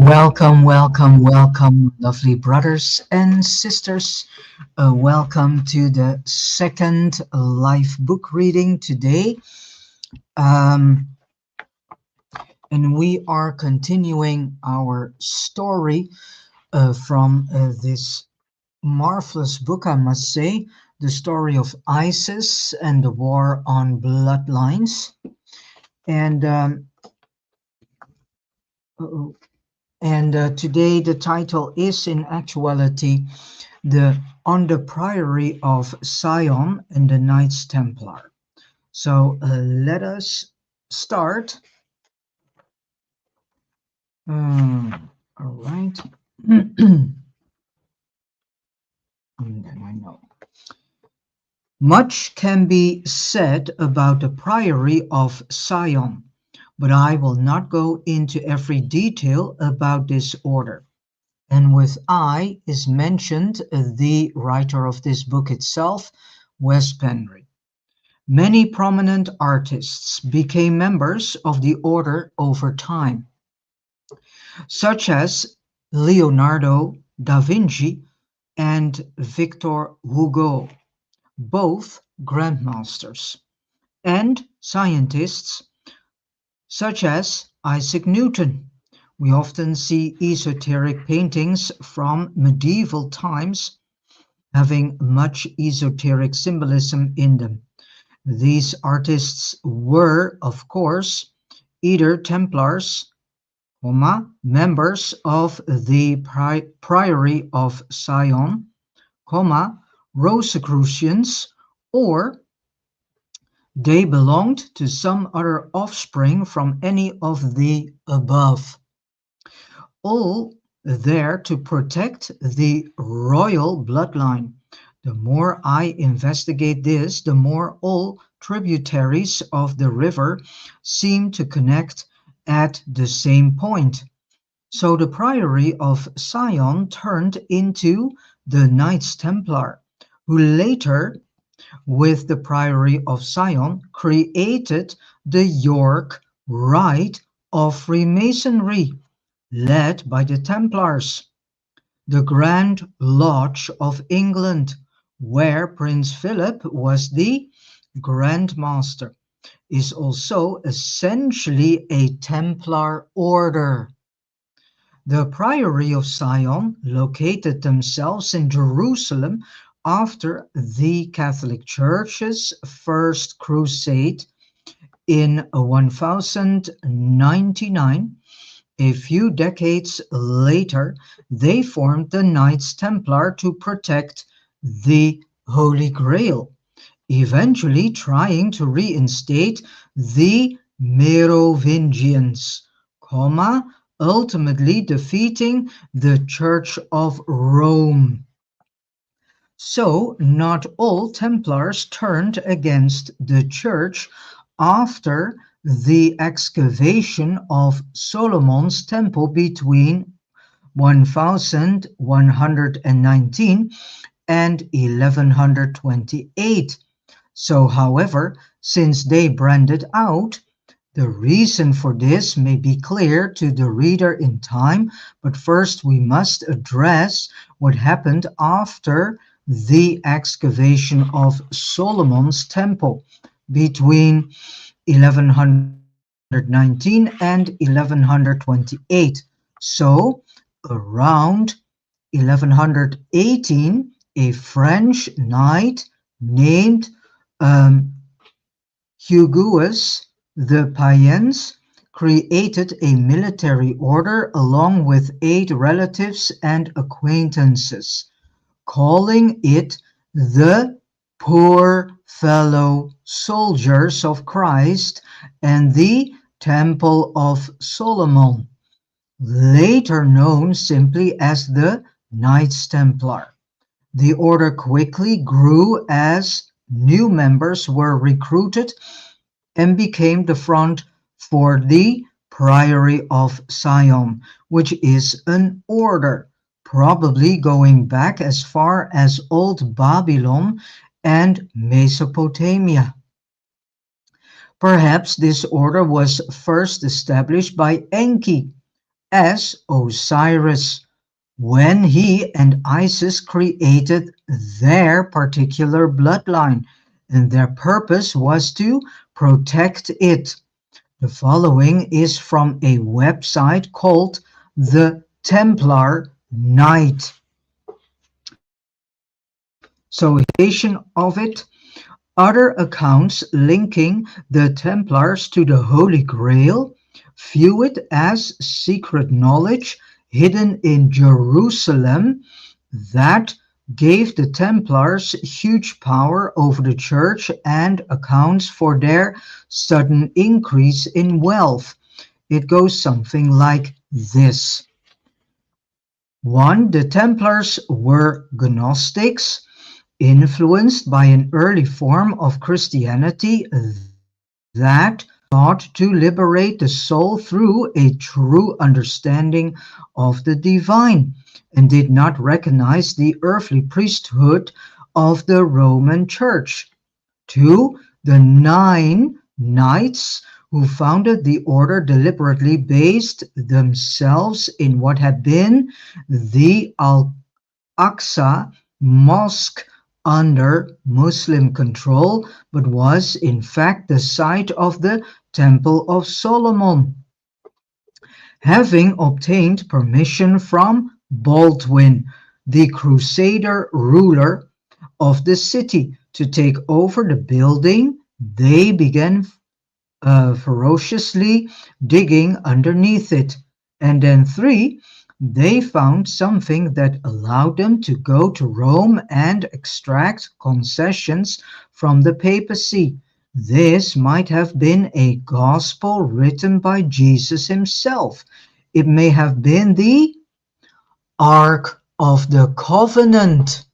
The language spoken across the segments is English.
Welcome, welcome, welcome, lovely brothers and sisters. Welcome to the second live book reading today. And we are continuing our story from this marvelous book, I must say, the story of Isis and the war on bloodlines. And today the title is in actuality On the Priory of Sion and the Knights Templar. So let us start. All right. And then I know. Much can be said about the Priory of Sion, but I will not go into every detail about this order. And with I is mentioned the writer of this book itself, Wes Penry. Many prominent artists became members of the order over time, such as Leonardo da Vinci and Victor Hugo, both grandmasters, and scientists such as Isaac Newton. We often see esoteric paintings from medieval times having much esoteric symbolism in them. These artists were, of course, either Templars, members of the Priory of Sion, Rosicrucians, or they belonged to some other offspring from any of the above, all there to protect the royal bloodline. The more I investigate this, the more all tributaries of the river seem to connect at the same point. So the Priory of Sion turned into the Knights Templar, who later, with the Priory of Sion, created the York Rite of Freemasonry, led by the Templars. The Grand Lodge of England, where Prince Philip was the Grand Master, is also essentially a Templar order. The Priory of Sion located themselves in Jerusalem after the Catholic Church's First Crusade in 1099. A few decades later, they formed the Knights Templar to protect the Holy Grail, eventually trying to reinstate the Merovingians, ultimately defeating the Church of Rome. So not all Templars turned against the Church after the excavation of Solomon's temple between 1119 and 1128. So, however, since they branded out The reason for this may be clear to the reader in time, but first we must address what happened after the excavation of Solomon's temple between 1119 and 1128. So, around 1118, a French knight named um, Hugues the Payens created a military order along with 8 relatives and acquaintances, calling it the Poor Fellow Soldiers of Christ and the Temple of Solomon, later known simply as the Knights Templar. The order quickly grew as new members were recruited and became the front for the Priory of Sion, which is an order, probably going back as far as Old Babylon and Mesopotamia. Perhaps this order was first established by Enki as Osiris when he and Isis created their particular bloodline, and their purpose was to protect it. The following is from a website called the Templar Knight. So, of it, other accounts linking the Templars to the Holy Grail view it as secret knowledge hidden in Jerusalem that gave the Templars huge power over the church and accounts for their sudden increase in wealth. It goes something like this. 1. The Templars were Gnostics, influenced by an early form of Christianity that sought to liberate the soul through a true understanding of the divine, and did not recognize the earthly priesthood of the Roman Church. 2. The 9 knights who founded the order deliberately based themselves in what had been the Al-Aqsa Mosque under Muslim control, but was in fact the site of the Temple of Solomon, having obtained permission from Baldwin, the Crusader ruler of the city, to take over the building. They began ferociously digging underneath it. And then 3, they found something that allowed them to go to Rome and extract concessions from the papacy. This might have been a gospel written by Jesus himself. It may have been the Ark of the Covenant.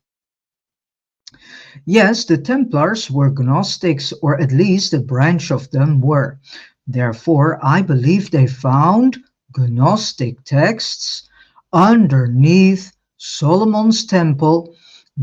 Yes, the Templars were Gnostics, or at least a branch of them were. Therefore, I believe they found Gnostic texts underneath Solomon's temple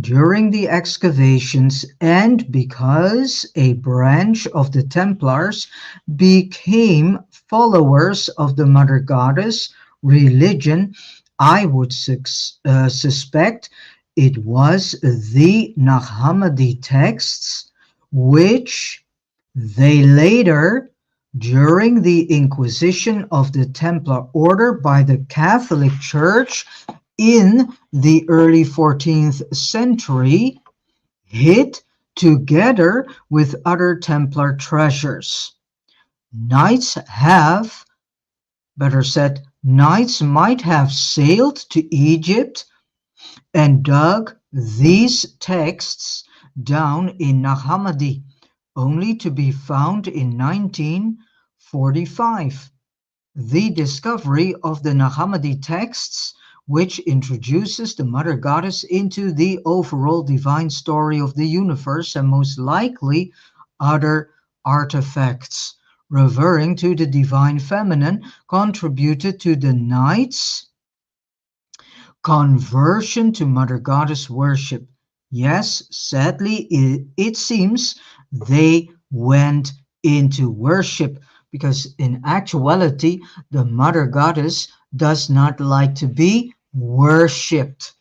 during the excavations, and because a branch of the Templars became followers of the Mother Goddess religion, I would suspect it was the Nag Hammadi texts, which they later, during the Inquisition of the Templar Order by the Catholic Church in the early 14th century, hid together with other Templar treasures. Knights might have sailed to Egypt and dug these texts down in Nag Hammadi, only to be found in 1945. The discovery of the Nag Hammadi texts, which introduces the Mother Goddess into the overall divine story of the universe, and most likely other artifacts referring to the divine feminine, contributed to the Knights' conversion to Mother Goddess worship. Yes, sadly, it seems they went into worship, because in actuality, the Mother Goddess does not like to be worshipped.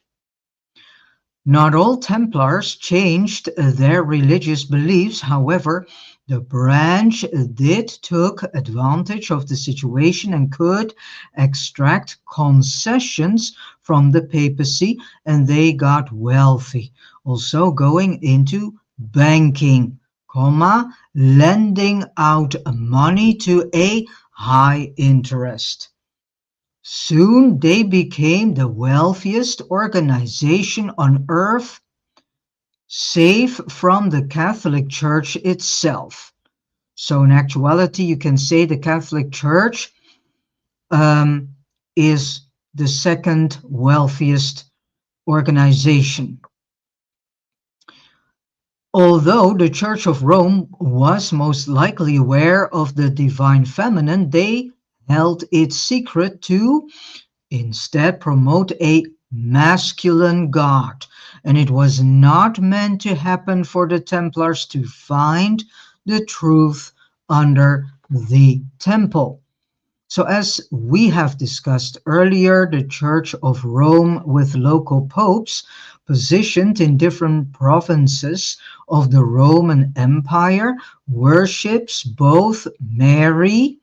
Not all Templars changed their religious beliefs, however, the branch did took advantage of the situation and could extract concessions from the papacy, and they got wealthy, also going into banking, lending out money to a high interest. Soon they became the wealthiest organization on earth, safe from the Catholic Church itself. So in actuality, you can say the Catholic Church is the second wealthiest organization. Although the Church of Rome was most likely aware of the divine feminine, they held it secret to instead promote a masculine god, and it was not meant to happen for the Templars to find the truth under the temple. So as we have discussed earlier, the Church of Rome, with local popes positioned in different provinces of the Roman Empire, worships both Mary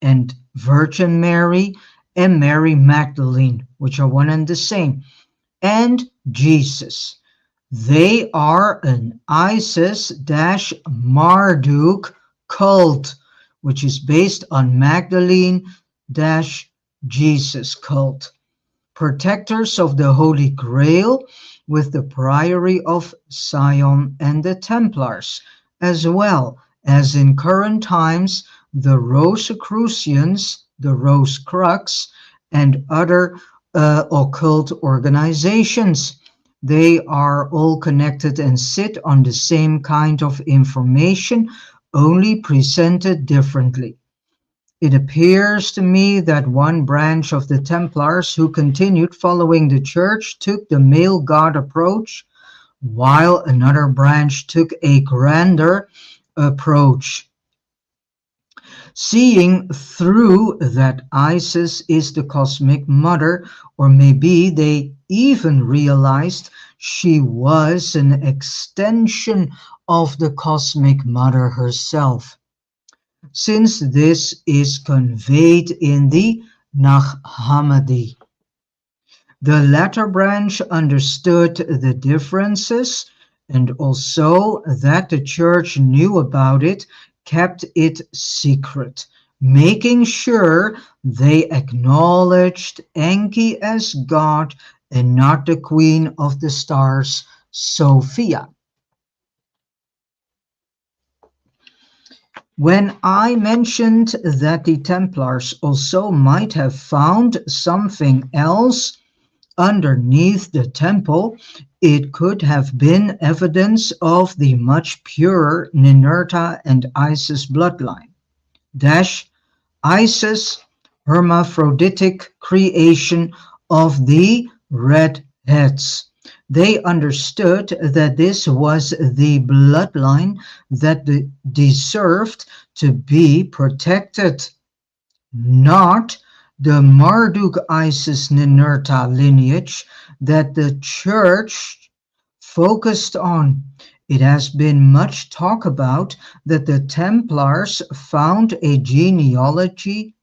and Virgin Mary and Mary Magdalene, which are one and the same, and Jesus. They are an Isis-Marduk cult, which is based on Magdalene-Jesus cult. Protectors of the Holy Grail with the Priory of Sion and the Templars, as well as in current times the Rosicrucians, the Rosecrux, and other occult organizations. They are all connected and sit on the same kind of information, only presented differently. It appears to me that one branch of the Templars who continued following the Church took the male god approach, while another branch took a grander approach, seeing through that Isis is the cosmic mother, or maybe they even realized she was an extension of the cosmic mother herself, since this is conveyed in the Nag Hammadi. The latter branch understood the differences, and also that the Church knew about it, kept it secret, making sure they acknowledged Enki as God and not the Queen of the Stars, Sophia. When I mentioned that the Templars also might have found something else underneath the temple, it could have been evidence of the much purer Ninurta and Isis bloodline. Isis, hermaphroditic creation of the redheads. They understood that this was the bloodline that deserved to be protected, not the Marduk Isis Ninurta lineage that the Church focused on. It has been much talk about that the Templars found a genealogy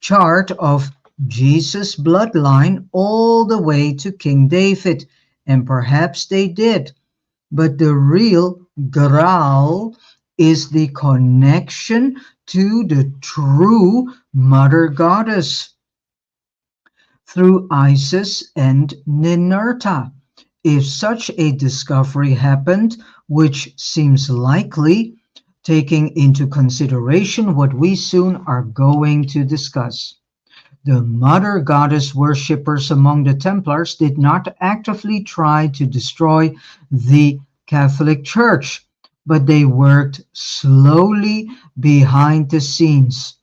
chart of Jesus' bloodline all the way to King David, and perhaps they did, but the real Graal is the connection to the true Mother Goddess through Isis and Ninurta. If such a discovery happened, which seems likely, taking into consideration what we soon are going to discuss. The Mother Goddess worshippers among the Templars did not actively try to destroy the Catholic Church, but they worked slowly behind the scenes.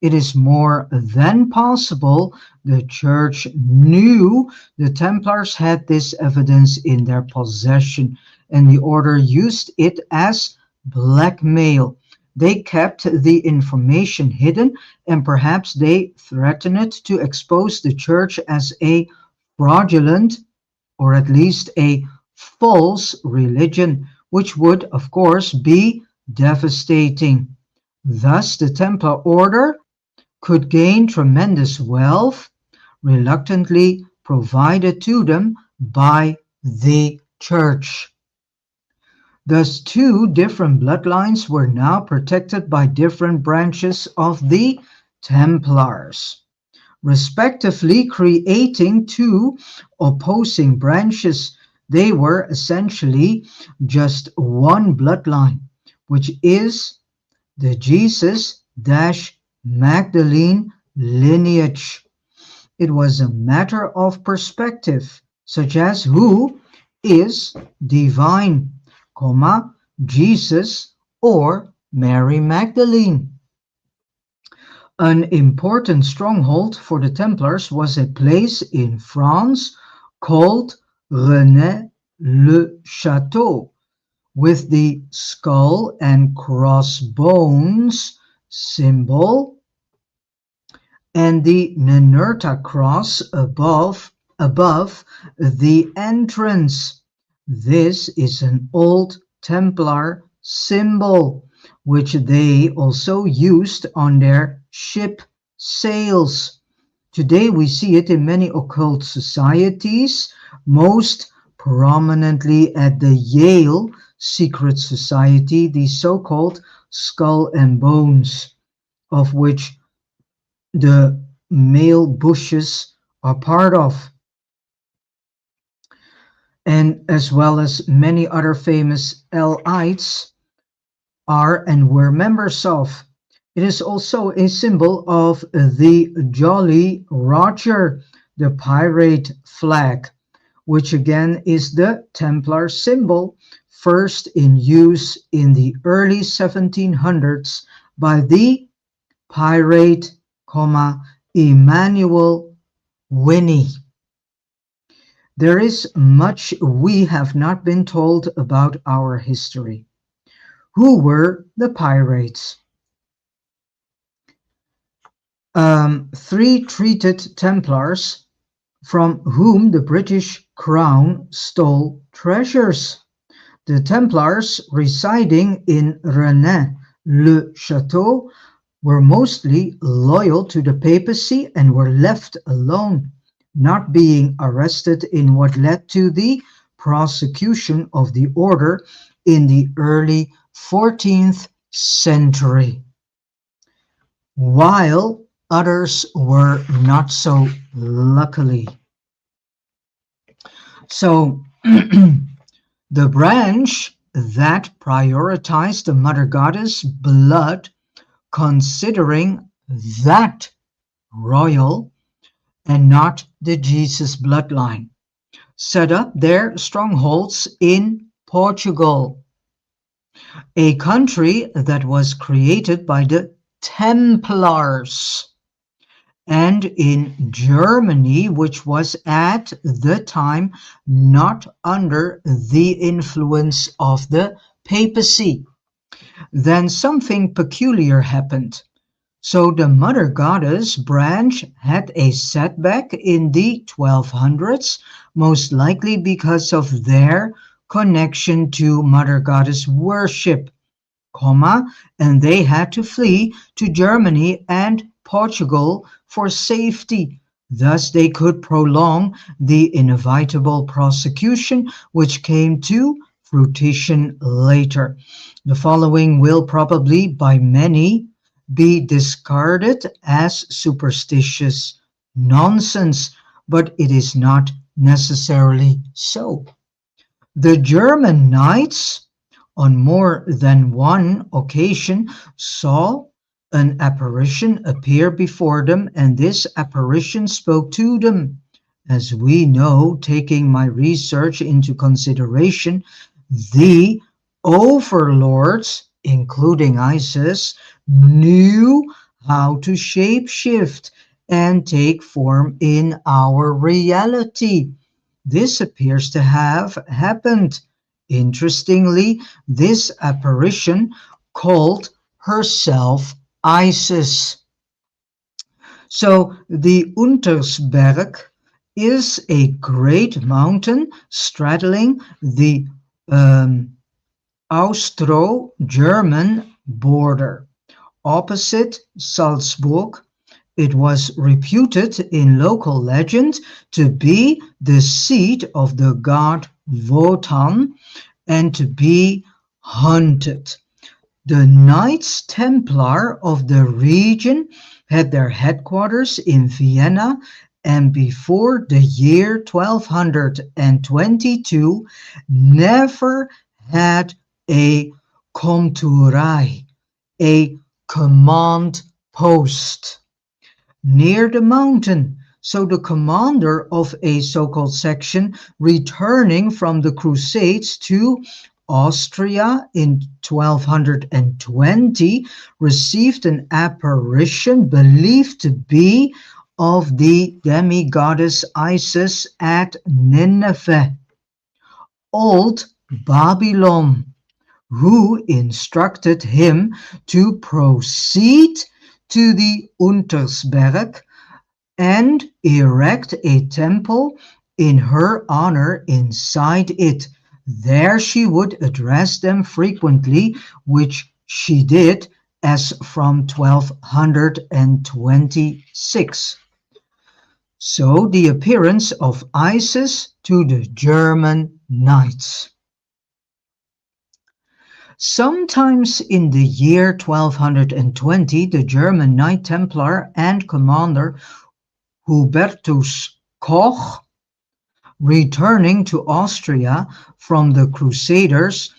It is more than possible the Church knew the Templars had this evidence in their possession, and the order used it as blackmail. They kept the information hidden, and perhaps they threatened to expose the church as a fraudulent, or at least a false religion, which would, of course, be devastating. Thus, the Templar order could gain tremendous wealth, reluctantly provided to them by the church. Thus, two different bloodlines were now protected by different branches of the Templars, respectively creating two opposing branches. They were essentially just one bloodline, which is the Jesus-Magdalene lineage. It was a matter of perspective, such as who is divine, Jesus or Mary Magdalene. An important stronghold for the Templars was a place in France called Rennes-le-Château, with the skull and crossbones symbol and the Nenerta cross above the entrance. This is an old Templar symbol, which they also used on their ship sails. Today we see it in many occult societies, most prominently at the Yale Secret Society, the so-called Skull and Bones, of which the male bushes are part of, and as well as many other famous Elites are and were members of. It is also a symbol of the Jolly Roger, the pirate flag, which again is the Templar symbol, first in use in the early 1700s by the pirate, Emmanuel Winnie. There is much we have not been told about our history. Who were the pirates? Three treated Templars from whom the British Crown stole treasures. The Templars residing in Rennes-le-Château were mostly loyal to the papacy and were left alone, not being arrested in what led to the prosecution of the order in the early 14th century, while others were not so luckily. So the branch that prioritized the mother goddess blood, considering that royal and not the Jesus bloodline, set up their strongholds in Portugal, a country that was created by the Templars, and in Germany, which was at the time not under the influence of the papacy. Then something peculiar happened. So the Mother Goddess branch had a setback in the 1200s, most likely because of their connection to Mother Goddess worship, and they had to flee to Germany and Portugal for safety. Thus they could prolong the inevitable prosecution, which came to fruition later. The following will probably by many be discarded as superstitious nonsense, but it is not necessarily so. The German knights on more than one occasion saw an apparition appear before them, and this apparition spoke to them. As we know, taking my research into consideration, the overlords, including Isis, knew how to shapeshift and take form in our reality. This appears to have happened Interestingly, this apparition called herself Isis. So the Untersberg is a great mountain straddling the um, Austro-German border. Opposite Salzburg, it was reputed in local legend to be the seat of the god Wotan and to be haunted. The Knights Templar of the region had their headquarters in Vienna, and before the year 1222 never had a Komturei, a command post near the mountain. So the commander of a so-called section returning from the Crusades to Austria in 1220 received an apparition believed to be of the demigoddess Isis at Nineveh, Old Babylon, who instructed him to proceed to the Untersberg and erect a temple in her honor inside it. There she would address them frequently, which she did as from 1226. So the appearance of Isis to the German knights. Sometimes in the year 1220, the German Knight Templar and commander Hubertus Koch, returning to Austria from the Crusaders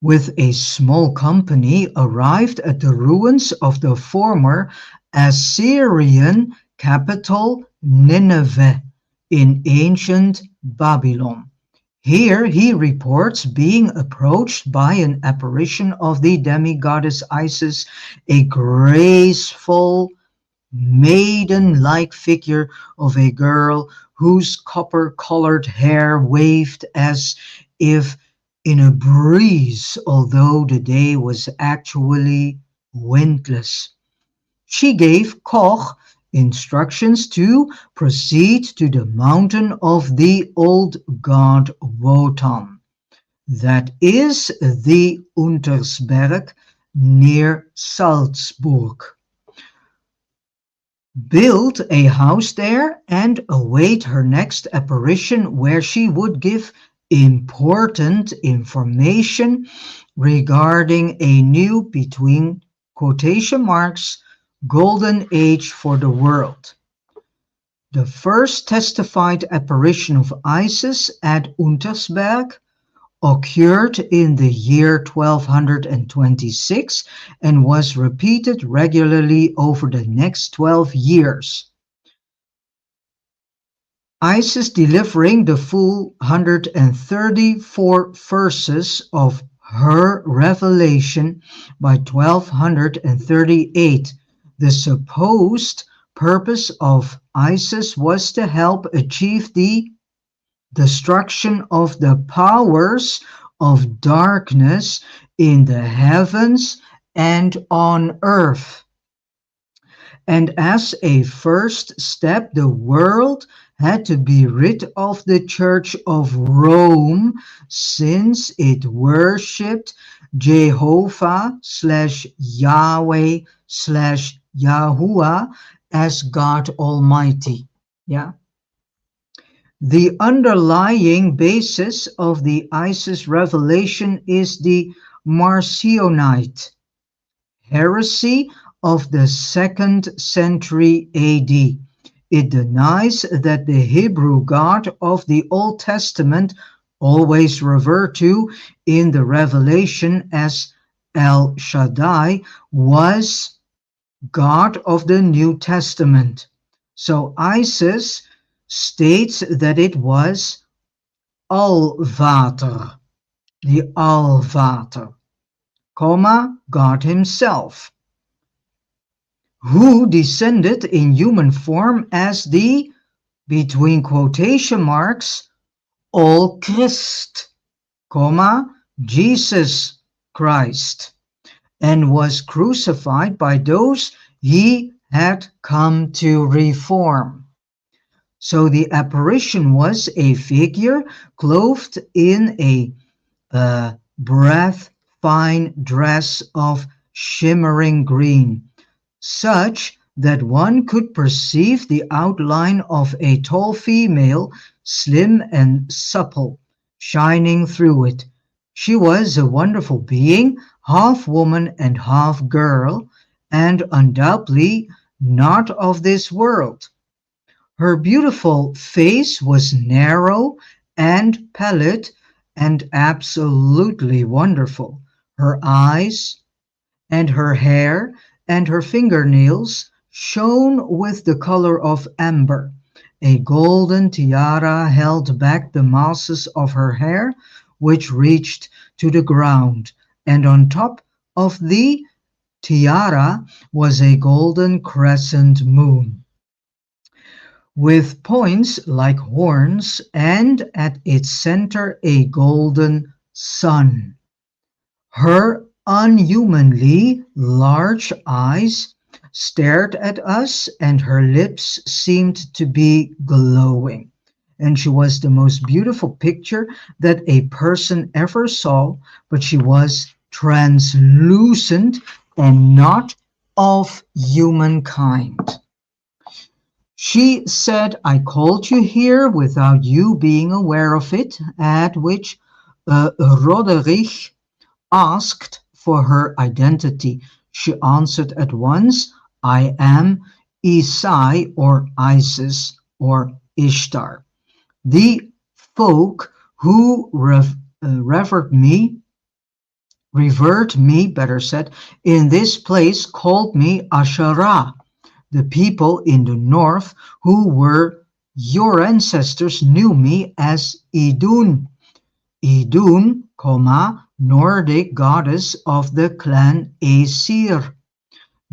with a small company, arrived at the ruins of the former Assyrian capital Nineveh in ancient Babylon. Here he reports being approached by an apparition of the demigoddess Isis, a graceful, maiden-like figure of a girl whose copper-colored hair waved as if in a breeze, although the day was actually windless. She gave Koch instructions to proceed to the mountain of the old god Wotan, that is the Untersberg near Salzburg. Build a house there and await her next apparition, where she would give important information regarding a new, between quotation marks, golden age for the world. The first testified apparition of Isis at Untersberg occurred in the year 1226 and was repeated regularly over the next 12 years. Isis delivering the full 134 verses of her revelation by 1238. The supposed purpose of Isis was to help achieve the destruction of the powers of darkness in the heavens and on earth. And as a first step, the world had to be rid of the Church of Rome, since it worshipped Jehovah/Yahweh/Yahuwah as God Almighty. Yeah. The underlying basis of the Isis revelation is the Marcionite heresy of the 2nd century AD. It denies that the Hebrew God of the Old Testament, always referred to in the Revelation as El Shaddai, was God of the New Testament. So Isis states that it was Al-Vater, the Al-Vater, God himself, who descended in human form as the, between quotation marks, All Christ, Jesus Christ, and was crucified by those he had come to reform. So the apparition was a figure clothed in a breath fine dress of shimmering green, such that one could perceive the outline of a tall female, slim and supple, shining through it. She was a wonderful being, half woman and half girl, and undoubtedly not of this world. Her beautiful face was narrow and pallid and absolutely wonderful. Her eyes and her hair and her fingernails shone with the color of amber. A golden tiara held back the masses of her hair, which reached to the ground, and on top of the tiara was a golden crescent moon, with points like horns, and at its center a golden sun. Her unhumanly large eyes stared at us, and her lips seemed to be glowing. And she was the most beautiful picture that a person ever saw, but she was translucent and not of humankind. She said, I called you here without you being aware of it, at which Roderick asked for her identity. She answered at once, I am Isai or Isis or Ishtar. The folk who revered me, better said, in this place called me Asherah. The people in the north who were your ancestors knew me as Idun. Idun, Nordic goddess of the clan Aesir.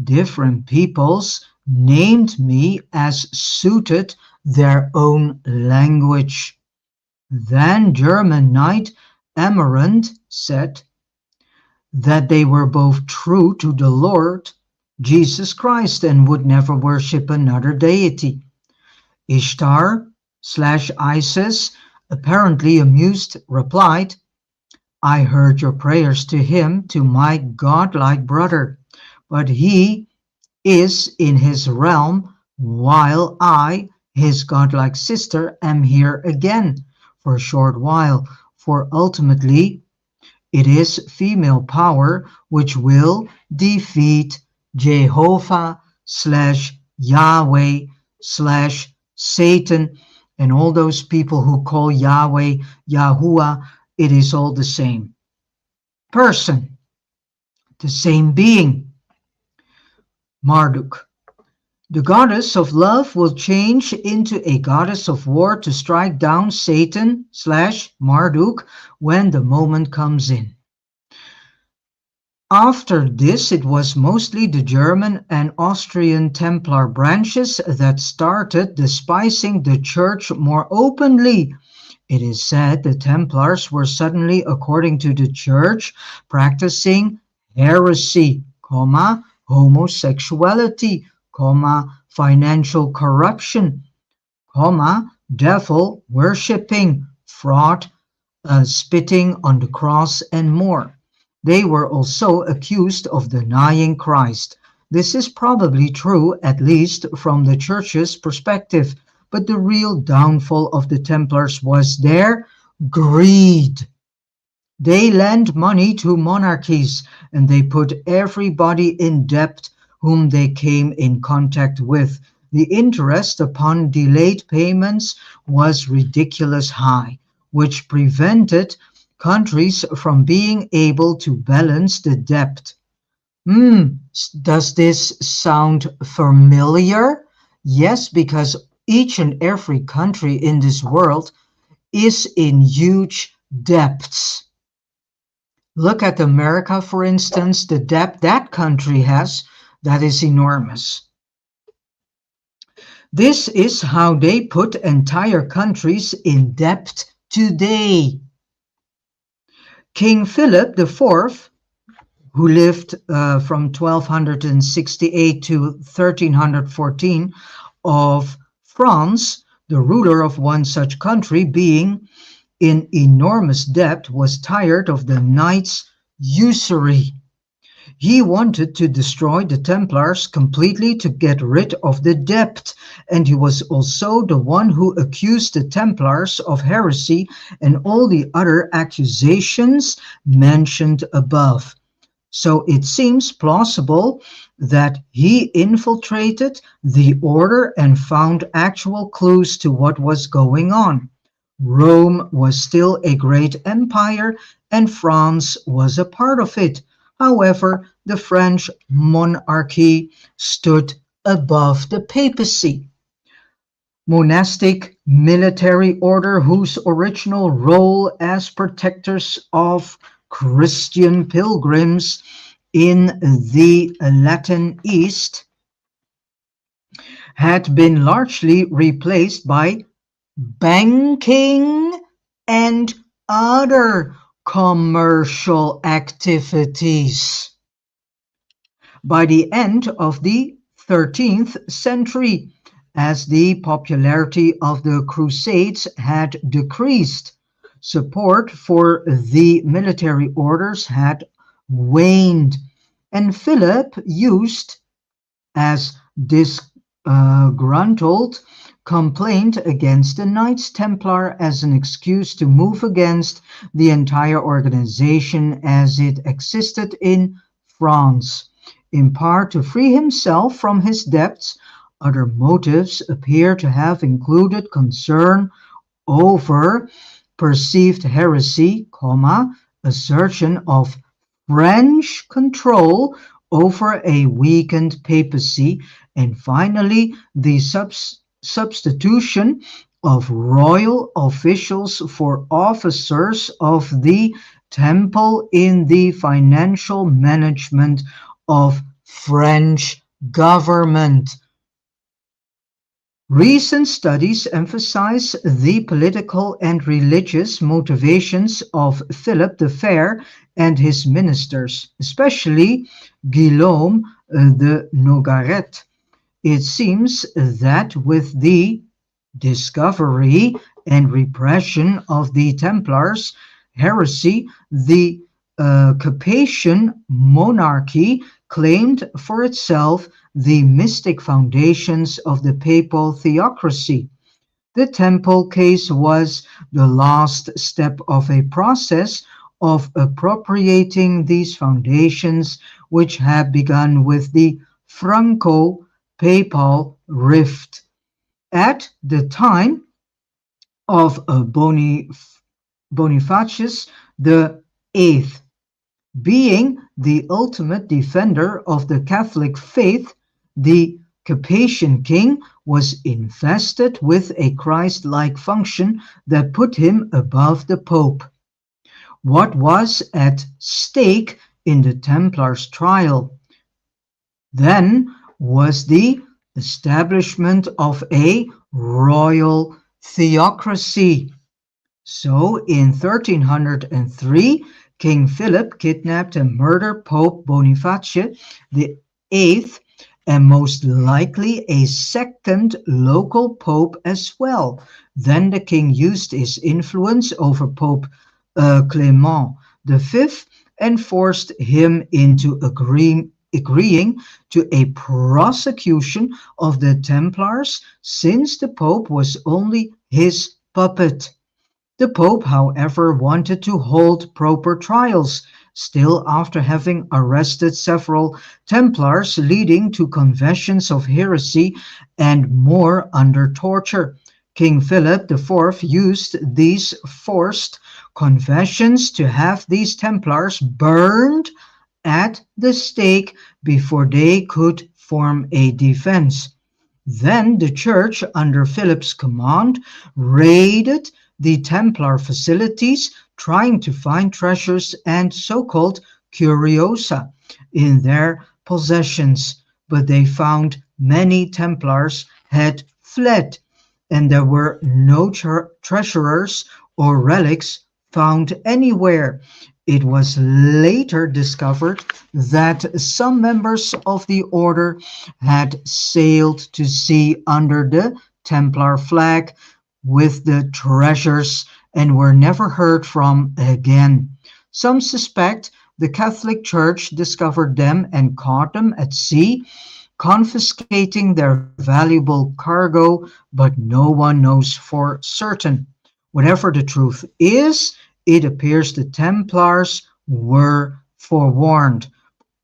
Different peoples named me as suited their own language. Then German knight Amarant said that they were both true to the Lord Jesus Christ and would never worship another deity. Ishtar/Isis, apparently amused, replied, I heard your prayers to him, to my godlike brother, but he is in his realm, while I, his godlike sister, am here again for a short while, for ultimately it is female power which will defeat Jehovah/Yahweh/Satan, and all those people who call Yahweh, Yahuwah, it is all the same person, the same being. Marduk. The goddess of love will change into a goddess of war to strike down Satan/Marduk when the moment comes in. After this, it was mostly the German and Austrian Templar branches that started despising the church more openly. It is said the Templars were suddenly, according to the church, practicing heresy, homosexuality, financial corruption, devil worshipping, fraud, spitting on the cross, and more. They were also accused of denying Christ. This is probably true, at least from the church's perspective, but the real downfall of the Templars was their greed. They lent money to monarchies, and they put everybody in debt whom they came in contact with. The interest upon delayed payments was ridiculous high, which prevented countries from being able to balance the debt. Does this sound familiar? Yes, because each and every country in this world is in huge debts. Look at America, for instance, the debt that country has, that is enormous. This is how they put entire countries in debt today. King Philip IV, who lived from 1268 to 1314 of France, the ruler of one such country, being in enormous debt, was tired of the knights' usury. He wanted to destroy the Templars completely to get rid of the debt, and he was also the one who accused the Templars of heresy and all the other accusations mentioned above. So it seems plausible that he infiltrated the order and found actual clues to what was going on. Rome was still a great empire and France was a part of it. However, the French monarchy stood above the papacy. Monastic military order whose original role as protectors of Christian pilgrims in the Latin East had been largely replaced by banking and other commercial activities. By the end of the 13th century, as the popularity of the Crusades had decreased, support for the military orders had waned, and Philip used as disgruntled complaint against the Knights Templar as an excuse to move against the entire organization as it existed in France. In part to free himself from his debts, other motives appear to have included concern over perceived heresy, assertion of French control over a weakened papacy, and finally the substitution of royal officials for officers of the temple in the financial management of French government. Recent studies emphasize the political and religious motivations of Philip the Fair and his ministers, especially Guillaume de Nogaret. It seems that with the discovery and repression of the Templars' heresy, the Capetian monarchy claimed for itself the mystic foundations of the papal theocracy. The temple case was the last step of a process of appropriating these foundations, which had begun with the Franco-papal rift. At the time of Bonifacius the Eighth, being the ultimate defender of the Catholic faith, the Capetian king was invested with a Christ-like function that put him above the Pope. What was at stake in the Templars' trial, then, was the establishment of a royal theocracy. So, in 1303, King Philip kidnapped and murdered Pope Boniface the Eighth, and most likely a second local pope as well. Then the king used his influence over Pope Clement V and forced him into agreeing to a prosecution of the Templars, since the Pope was only his puppet. The Pope, however, wanted to hold proper trials, still after having arrested several Templars, leading to confessions of heresy and more under torture. King Philip IV used these forced confessions to have these Templars burned at the stake before they could form a defense. Then the Church, under Philip's command, raided the Templar facilities, trying to find treasures and so-called curiosa in their possessions, but they found many Templars had fled, and there were no treasures or relics found anywhere. It was later discovered that some members of the order had sailed to sea under the Templar flag with the treasures and were never heard from again. Some suspect the Catholic Church discovered them and caught them at sea, confiscating their valuable cargo, but no one knows for certain. Whatever the truth is, it appears the Templars were forewarned,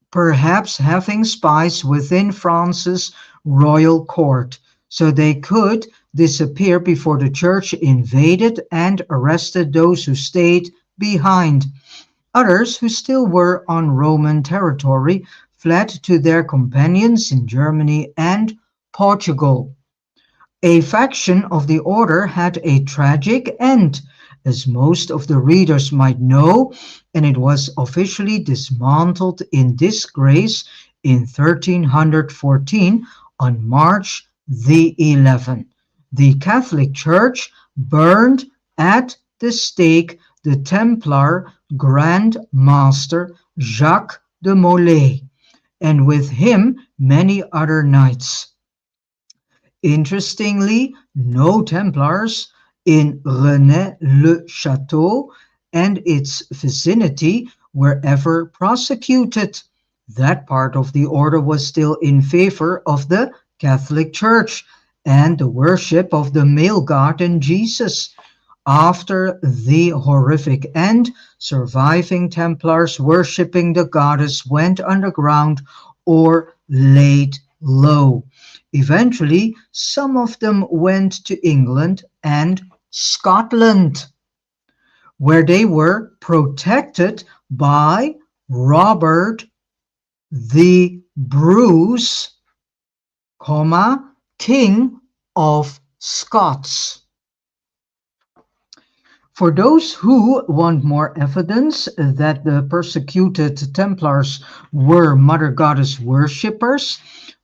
perhaps having spies within France's royal court, so they could disappear before the church invaded and arrested those who stayed behind. Others, who still were on Roman territory, fled to their companions in Germany and Portugal. A faction of the order had a tragic end, as most of the readers might know, and it was officially dismantled in disgrace in 1314 on March the 11th. The Catholic Church burned at the stake the Templar Grand Master Jacques de Molay, and with him many other knights. Interestingly, no Templars in Rennes-le-Château and its vicinity were ever prosecuted. That part of the order was still in favor of the Catholic Church and the worship of the male god and Jesus. After the horrific end, surviving Templars worshipping the goddess went underground or laid low. Eventually, some of them went to England and Scotland, where they were protected by Robert the Bruce, King of Scots. For those who want more evidence that the persecuted Templars were Mother Goddess worshippers,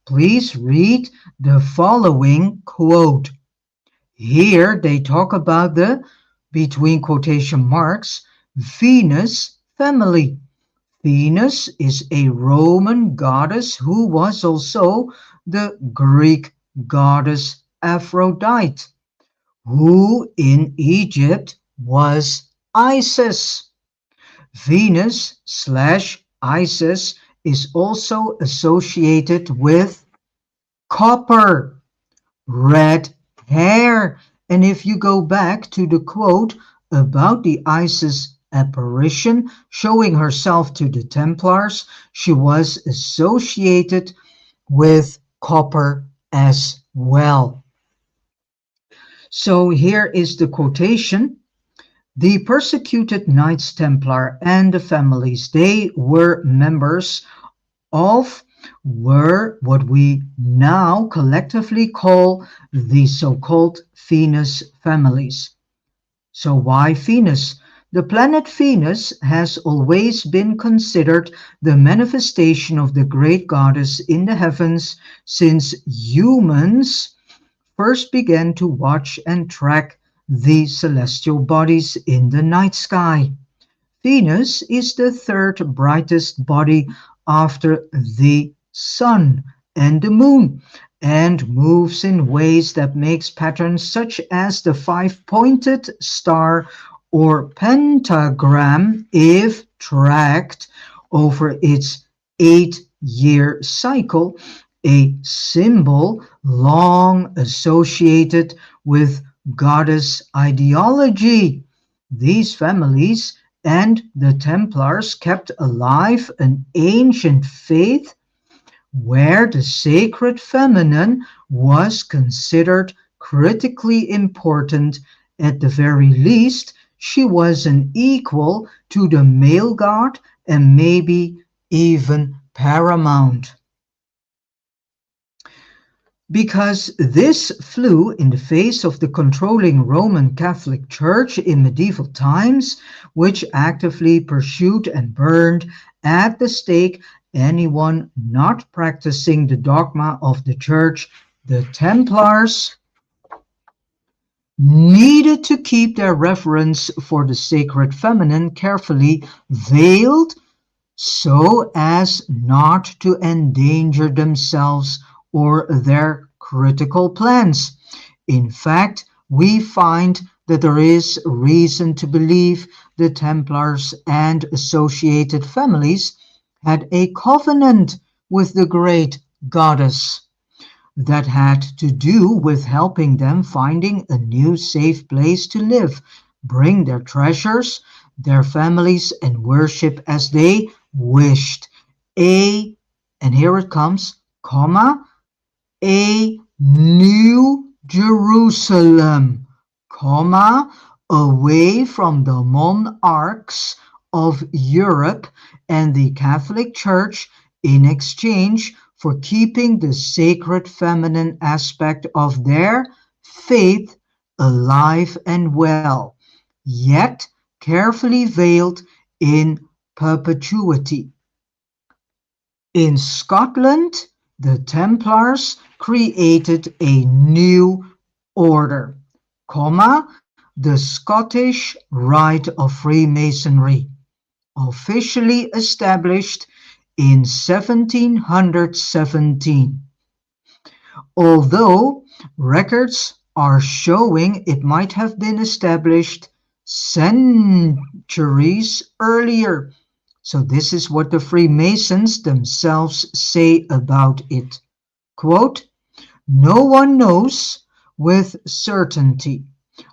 please read the following quote. Here they talk about the, between quotation marks, Venus family. Venus is a Roman goddess who was also the Greek goddess Aphrodite, who in Egypt was Isis. Venus/Isis is also associated with copper, red hair. And if you go back to the quote about the Isis apparition showing herself to the Templars, she was associated with copper as well. So here is the quotation. The persecuted Knights Templar and the families they were members of were what we now collectively call the so-called Venus families. So why Venus? The planet Venus has always been considered the manifestation of the great goddess in the heavens since humans first began to watch and track the celestial bodies in the night sky. Venus is the third brightest body after the sun and the moon, and moves in ways that makes patterns such as the five-pointed star or pentagram if tracked over its 8-year cycle, a symbol long associated with goddess ideology. These families and the Templars kept alive an ancient faith where the sacred feminine was considered critically important. At the very least, she was an equal to the male god and maybe even paramount. Because this flew in the face of the controlling Roman Catholic Church in medieval times, which actively pursued and burned at the stake anyone not practicing the dogma of the Church, the Templars needed to keep their reverence for the sacred feminine carefully veiled so as not to endanger themselves or their critical plans. In fact, we find that there is reason to believe the Templars and associated families had a covenant with the great goddess that had to do with helping them finding a new safe place to live, bring their treasures, their families, and worship as they wished. A, and here it comes, comma, a new Jerusalem, comma, away from the monarchs of Europe and the Catholic Church in exchange for keeping the sacred feminine aspect of their faith alive and well, yet carefully veiled in perpetuity. In Scotland, the Templars created a new order, comma, the Scottish Rite of Freemasonry, officially established in 1717, although records are showing it might have been established centuries earlier. So this is what the Freemasons themselves say about it. Quote, no one knows with certainty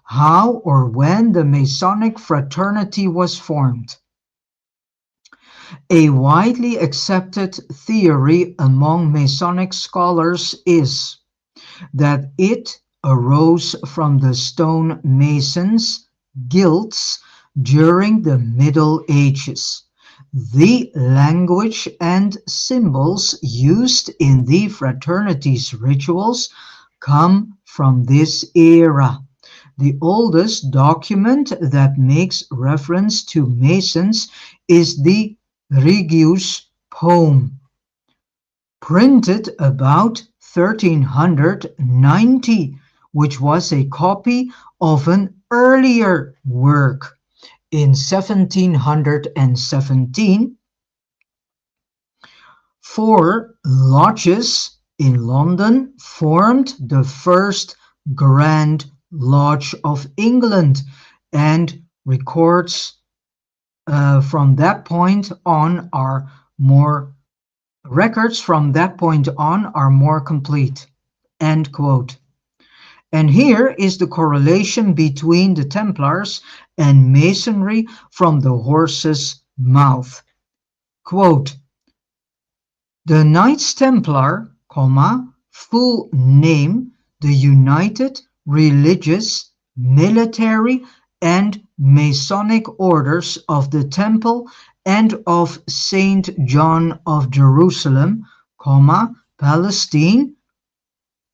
how or when the Masonic fraternity was formed. A widely accepted theory among Masonic scholars is that it arose from the stonemasons' guilds during the Middle Ages. The language and symbols used in the fraternity's rituals come from this era. The oldest document that makes reference to Masons is the Regius poem, printed about 1390, which was a copy of an earlier work. In 1717, four lodges in London formed the first Grand Lodge of England, and records from that point on are more records from that point on are more complete. End quote. And here is the correlation between the Templars and Masonry from the horse's mouth. Quote, the Knights Templar, comma, full name, the United Religious, Military, and Masonic Orders of the Temple and of Saint John of Jerusalem, comma, Palestine,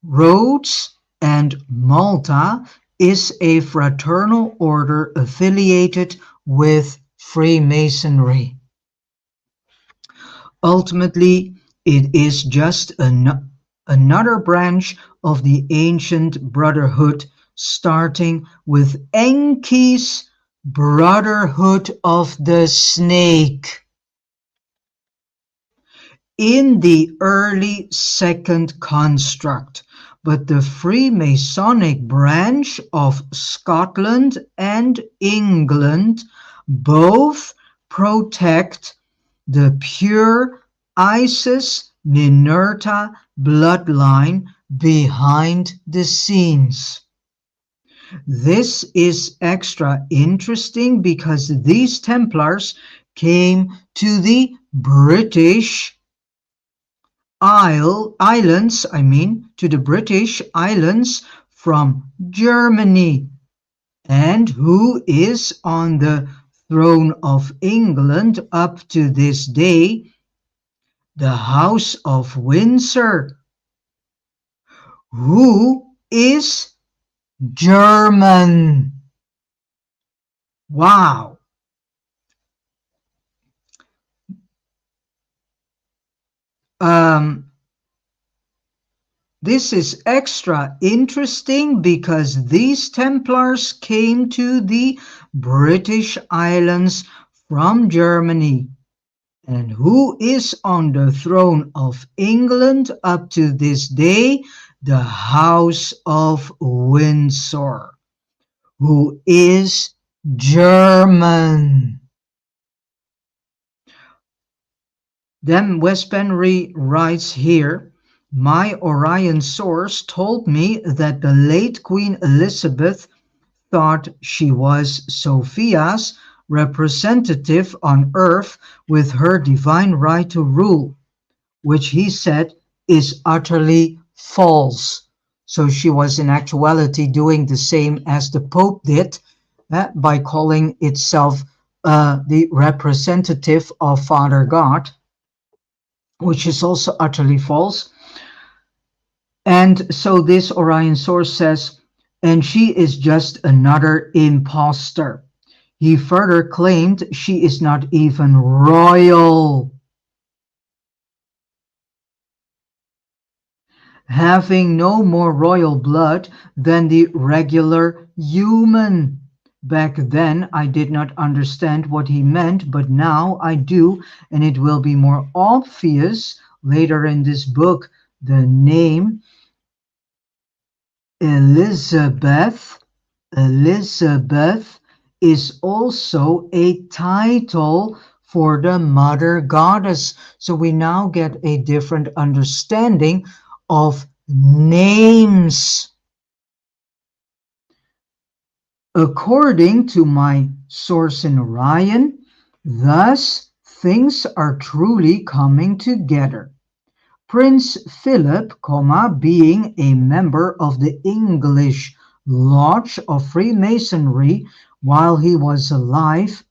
Rhodes, and Malta, is a fraternal order affiliated with Freemasonry. Ultimately, it is just another branch of the ancient brotherhood, starting with Enki's Brotherhood of the Snake in the early second construct, but the Freemasonic branch of Scotland and England both protect the pure Isis Ninurta bloodline behind the scenes. This is extra interesting because these Templars came to the British islands, to the British islands from Germany. And who is on the throne of England up to this day? The House of Windsor, who is German. Wow. Um, This is extra interesting because these Templars came to the British Islands from Germany. And who is on the throne of England up to this day? The House of Windsor, who is German. Then Westbury writes here, my Orion source told me that the late Queen Elizabeth thought she was Sophia's representative on earth with her divine right to rule, which he said is utterly false. So she was in actuality doing the same as the Pope did by calling itself the representative of Father God, which is also utterly false. And so this Orion source says, and she is just another impostor. He further claimed she is not even royal, having no more royal blood than the regular human. Back then, I did not understand what he meant, but now I do, and it will be more obvious later in this book. The name Elizabeth is also a title for the mother goddess. So we now get a different understanding of names. According to my source in Orion, thus things are truly coming together. Prince Philip, being a member of the English Lodge of Freemasonry while he was alive,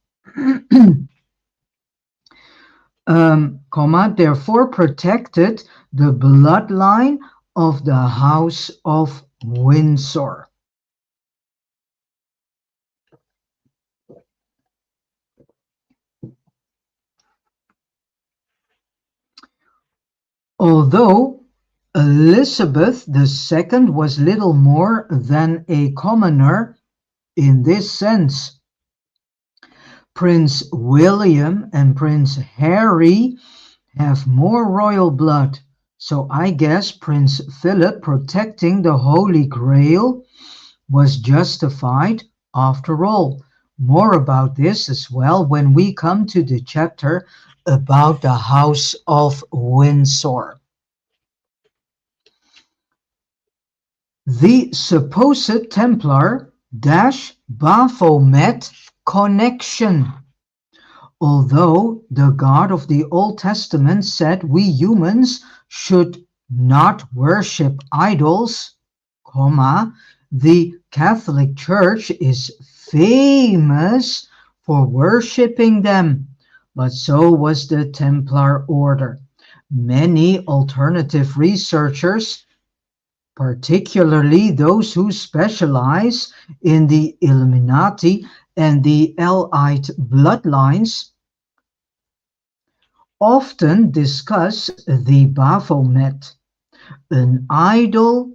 therefore protected the bloodline of the House of Windsor. Although Elizabeth II was little more than a commoner in this sense, Prince William and Prince Harry have more royal blood, so I guess Prince Philip protecting the Holy Grail was justified after all. More about this as well when we come to the chapter about the House of Windsor. The supposed Templar Baphomet connection. Although the God of the Old Testament said we humans should not worship idols, the Catholic Church is famous for worshiping them, but so was the Templar Order. Many alternative researchers, particularly those who specialize in the Illuminati and the Elite bloodlines, often discuss the Baphomet, an idol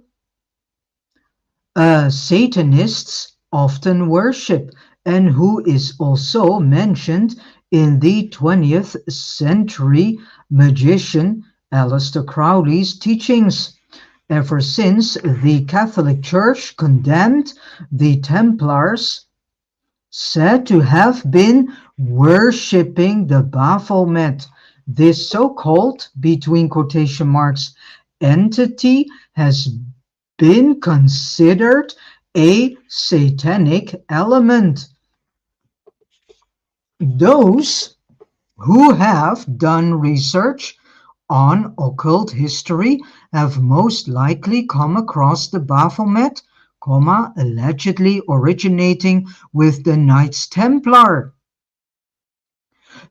Satanists often worship and who is also mentioned in the 20th century magician Aleister Crowley's teachings. Ever since the Catholic Church condemned the Templars, said to have been worshipping the Baphomet, this so-called, between quotation marks, entity has been considered a satanic element. Those who have done research on occult history have most likely come across the Baphomet, allegedly originating with the Knights Templar.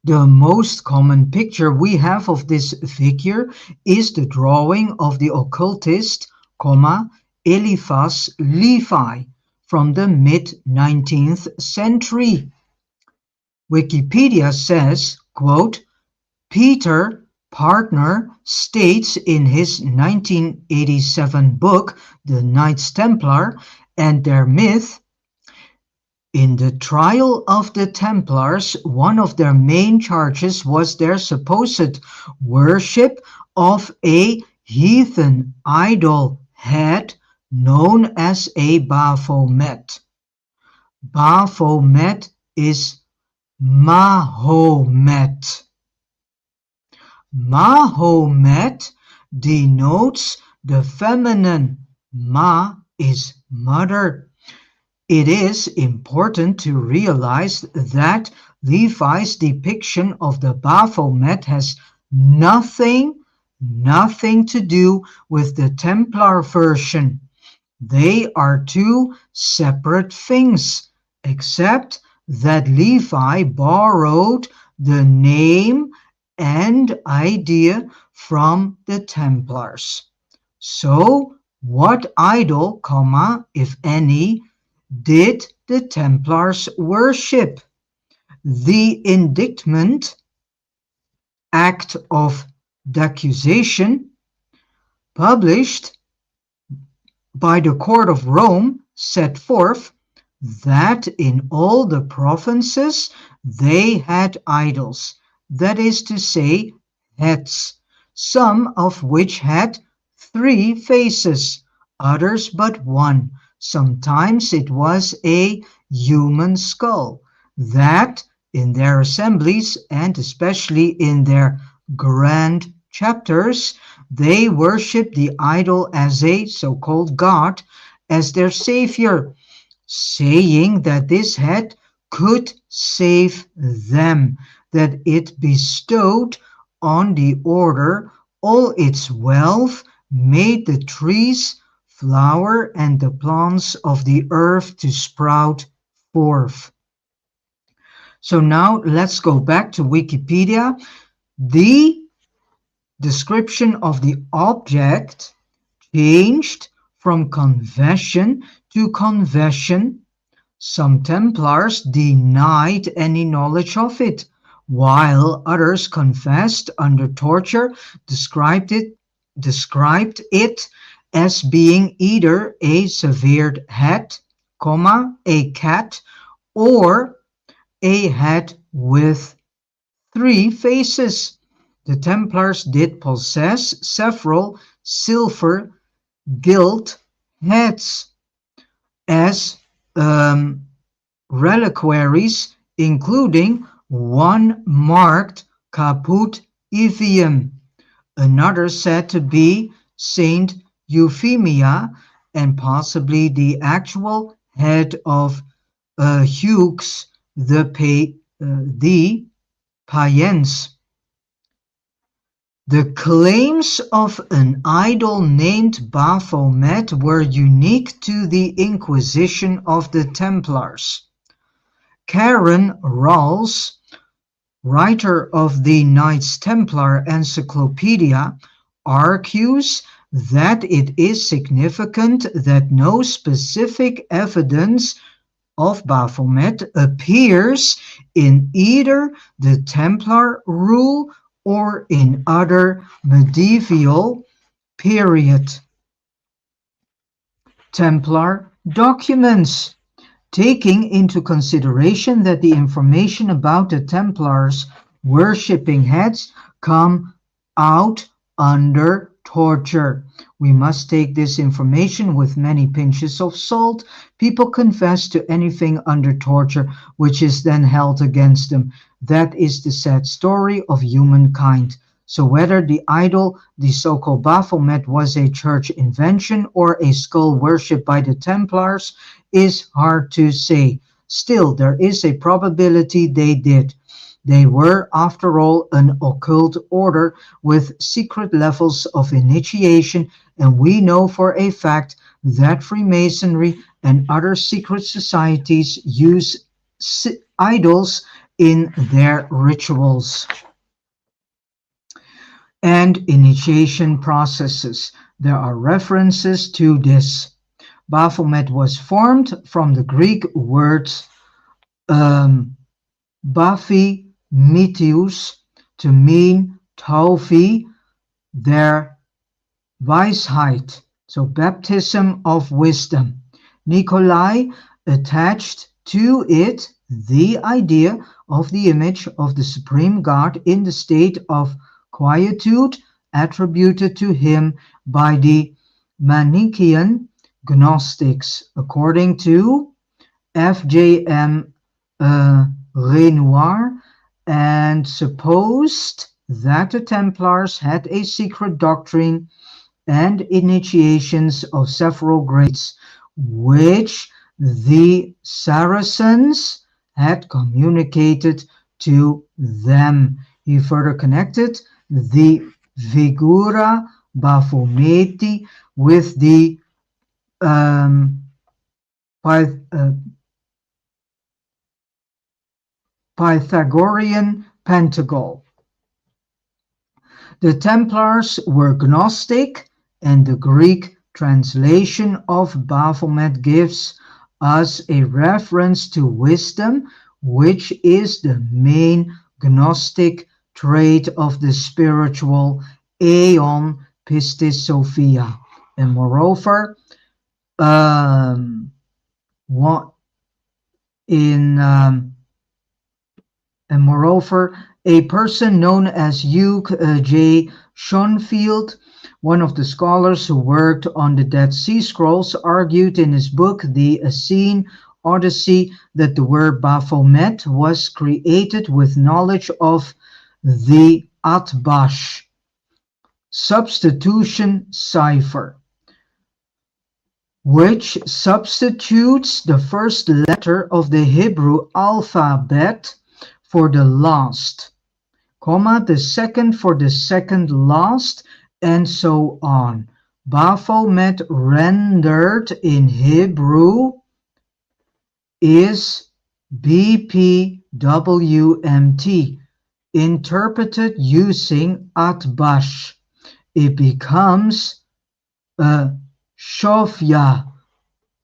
The most common picture we have of this figure is the drawing of the occultist, Eliphas Levi from the mid-19th century. Wikipedia says, quote, Peter Partner states in his 1987 book, The Knights Templar and Their Myth, in the trial of the Templars, one of their main charges was their supposed worship of a heathen idol head known as a Baphomet. Baphomet is Mahomet. Mahomet denotes the feminine. Ma is mother. It is important to realize that Levi's depiction of the Baphomet has nothing to do with the Templar version. They are two separate things, except that Levi borrowed the name and idea from the Templars. So, what idol, if any, did the Templars worship? The indictment, act of accusation, published by the court of Rome, set forth that in all the provinces they had idols, that is to say, heads, some of which had 3 faces, others but one. Sometimes it was a human skull, that in their assemblies and especially in their grand chapters, they worshiped the idol as a so-called god, as their savior, saying that this head could save them, that it bestowed on the order all its wealth, made the trees flower and the plants of the earth to sprout forth. So now let's go back to Wikipedia. The description of the object changed from confession to confession. Some Templars denied any knowledge of it, while others confessed under torture, described it as being either a severed head, a cat, or a head with 3 faces. The Templars did possess several silver gilt heads as reliquaries, including one marked Caput Evium, another said to be Saint Euphemia, and possibly the actual head of Hughes the Payens. The claims of an idol named Baphomet were unique to the Inquisition of the Templars. Karen Rawls, writer of the Knights Templar Encyclopedia, argues that it is significant that no specific evidence of Baphomet appears in either the Templar rule or in other medieval period Templar documents, taking into consideration that the information about the Templars worshipping heads come out under torture. We must take this information with many pinches of salt. People confess to anything under torture, which is then held against them. That is the sad story of humankind. So whether the idol, the so-called Baphomet, was a church invention or a skull worshipped by the Templars is hard to say. Still, there is a probability they did. They were, after all, an occult order with secret levels of initiation, and we know for a fact that Freemasonry and other secret societies use idols in their rituals and initiation processes. There are references to this. Baphomet was formed from the Greek words Baphi Mitius, to mean Taufe, der Weisheit, so baptism of wisdom. Nikolai attached to it the idea of the image of the supreme God in the state of quietude attributed to him by the Manichaean Gnostics, according to F.J.M. Renoir, and supposed that the Templars had a secret doctrine and initiations of several grades, which the Saracens had communicated to them. He further connected the Figura Baphometi with the um, Pyth- uh, Pythagorean pentacle. The Templars were Gnostic, and the Greek translation of Baphomet gives us a reference to wisdom, which is the main Gnostic trait of the spiritual aeon pistis sophia. And moreover, what in and moreover, a person known as Hugh J. Schonfield, one of the scholars who worked on the Dead Sea Scrolls, argued in his book The Essene Odyssey that the word Baphomet was created with knowledge of the Atbash substitution cipher, which substitutes the first letter of the Hebrew alphabet for the last, comma, the second for the second last, and so on. Baphomet rendered in Hebrew is BPWMT, interpreted using Atbash. It becomes Shofya,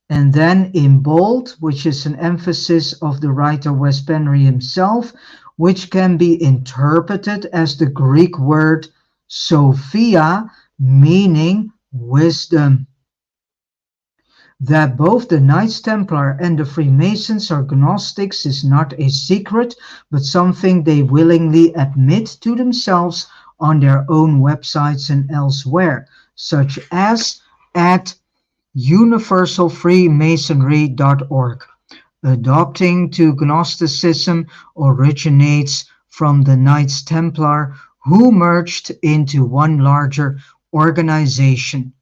and then in bold, which is an emphasis of the writer Wes Penry himself, which can be interpreted as the Greek word Sophia, meaning wisdom. That both the Knights Templar and the Freemasons are Gnostics is not a secret, but something they willingly admit to themselves on their own websites and elsewhere, such as at universalfreemasonry.org. Adopting to Gnosticism originates from the Knights Templar, who merged into one larger organization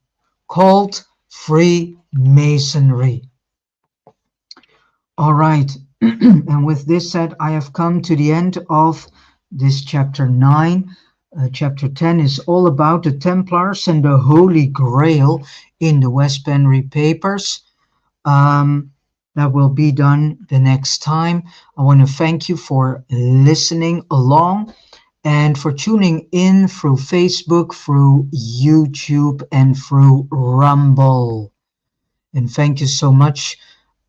called Freemasonry. All right, and with this said, I have come to the end of this chapter 9. Chapter 10 is all about the Templars and the Holy Grail in the Wes Penry papers. That will be done the next time. I want to thank you for listening along and for tuning in through Facebook, through YouTube, and through Rumble. And thank you so much.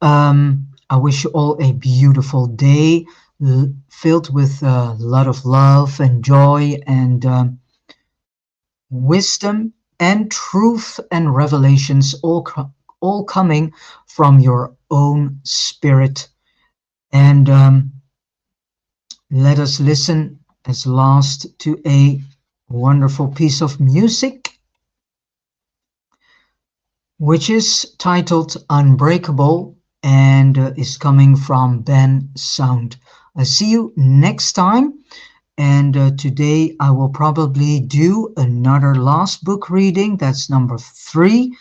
I wish you all a beautiful day filled with a lot of love and joy and wisdom and truth and revelations, all coming from your own spirit. And let us listen as last to a wonderful piece of music, which is titled Unbreakable and is coming from Ben Sound. I see you next time. And today I will probably do another last book reading. That's number 3.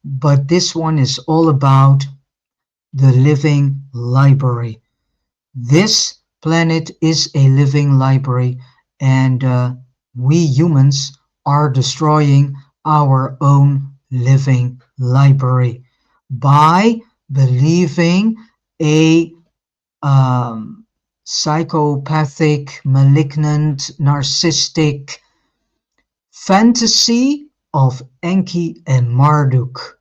But this one is all about the living library. This planet is a living library, and we humans are destroying our own living library by believing a psychopathic, malignant, narcissistic fantasy of Enki and Marduk,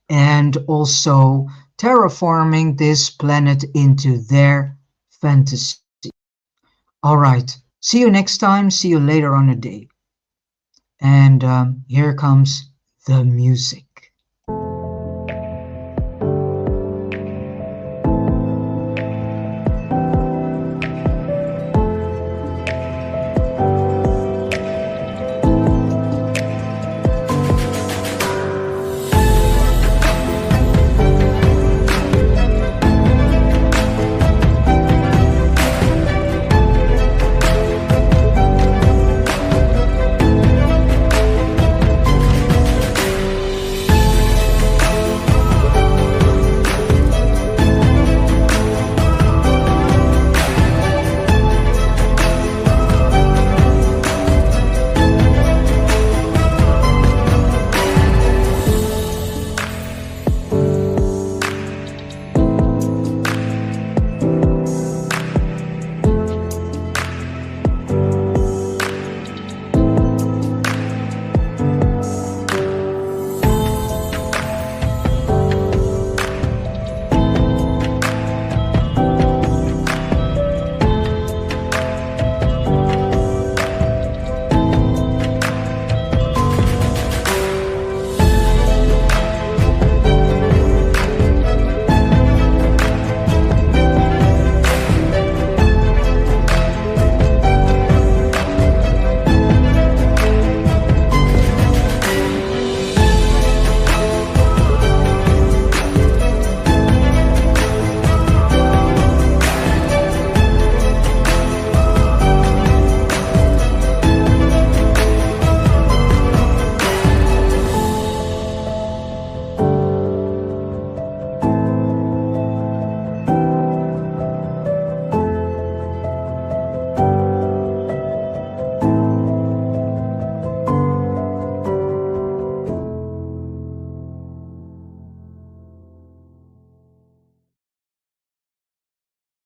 and also terraforming this planet into their fantasy. All right, See you next time. See you later on the day. And here comes the music.